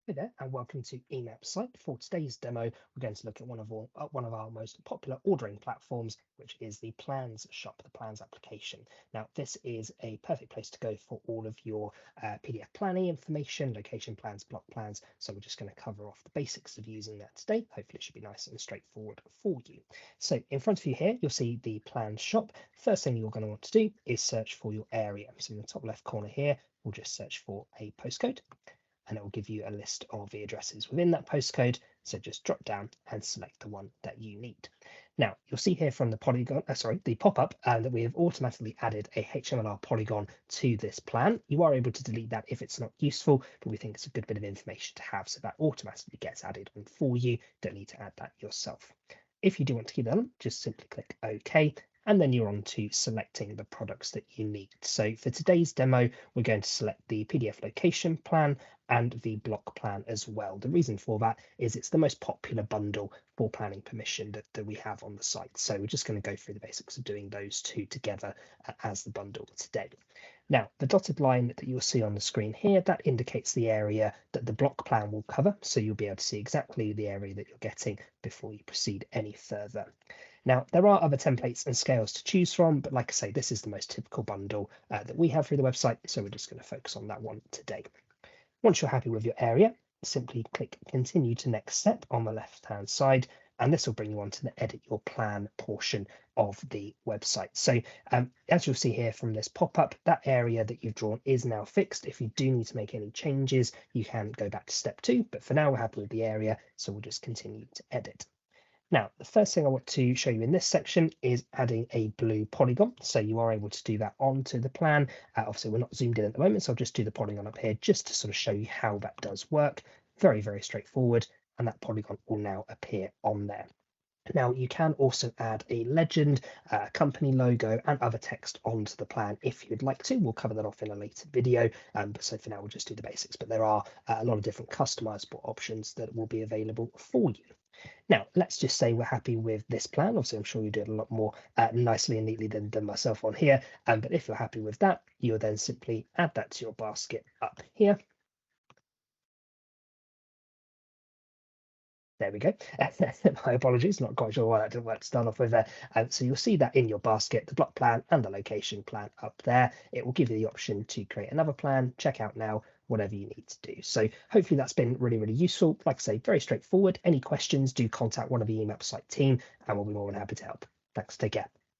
Hey there, and welcome to Emapsite. For today's demo, we're going to look at one of our most popular ordering platforms, which is the Plans shop, the Plans application. Now, this is a perfect place to go for all of your PDF planning information, location plans, block plans. So we're just going to cover off the basics of using that today. Hopefully, it should be nice and straightforward for you. So in front of you here, you'll see the Plans shop. First thing you're going to want to do is search for your area. So in the top left corner here, we'll just search for a postcode, and it will give you a list of the addresses within that postcode. So just drop down and select the one that you need. Now you'll see here from the the pop-up that we have automatically added a HMLR polygon to this plan. You are able to delete that if it's not useful, but we think it's a good bit of information to have. So that automatically gets added on for you. Don't need to add that yourself. If you do want to keep that on, just simply click OK, and then you're on to selecting the products that you need. So for today's demo, we're going to select the PDF location plan and the block plan as well. The reason for that is it's the most popular bundle for planning permission that we have on the site. So we're just going to go through the basics of doing those two together as the bundle today. Now, the dotted line that you'll see on the screen here, that indicates the area that the block plan will cover. So you'll be able to see exactly the area that you're getting before you proceed any further. Now, there are other templates and scales to choose from, but like I say, this is the most typical bundle that we have through the website. So we're just going to focus on that one today. Once you're happy with your area, simply click Continue to Next Step on the left-hand side, and this will bring you on to the Edit Your Plan portion of the website. So as you'll see here from this pop-up, that area that you've drawn is now fixed. If you do need to make any changes, you can go back to step 2, but for now we're happy with the area, so we'll just continue to edit. Now, the first thing I want to show you in this section is adding a blue polygon. So you are able to do that onto the plan. Obviously, we're not zoomed in at the moment, so I'll just do the polygon up here just to sort of show you how that does work. Very, very straightforward, and that polygon will now appear on there. Now, you can also add a legend, company logo, and other text onto the plan if you'd like to. We'll cover that off in a later video. So for now, we'll just do the basics, but there are a lot of different customizable options that will be available for you. Now, let's just say we're happy with this plan. Obviously, I'm sure you do it a lot more nicely and neatly than myself on here. But if you're happy with that, you'll then simply add that to your basket up here. There we go. My apologies, not quite sure why that didn't work to start off with there. So you'll see that in your basket, the block plan and the location plan up there. It will give you the option to create another plan, check out now, whatever you need to do. So hopefully that's been really, really useful. Like I say, very straightforward. Any questions, do contact one of the Emapsite team and we'll be more than happy to help. Thanks, take care.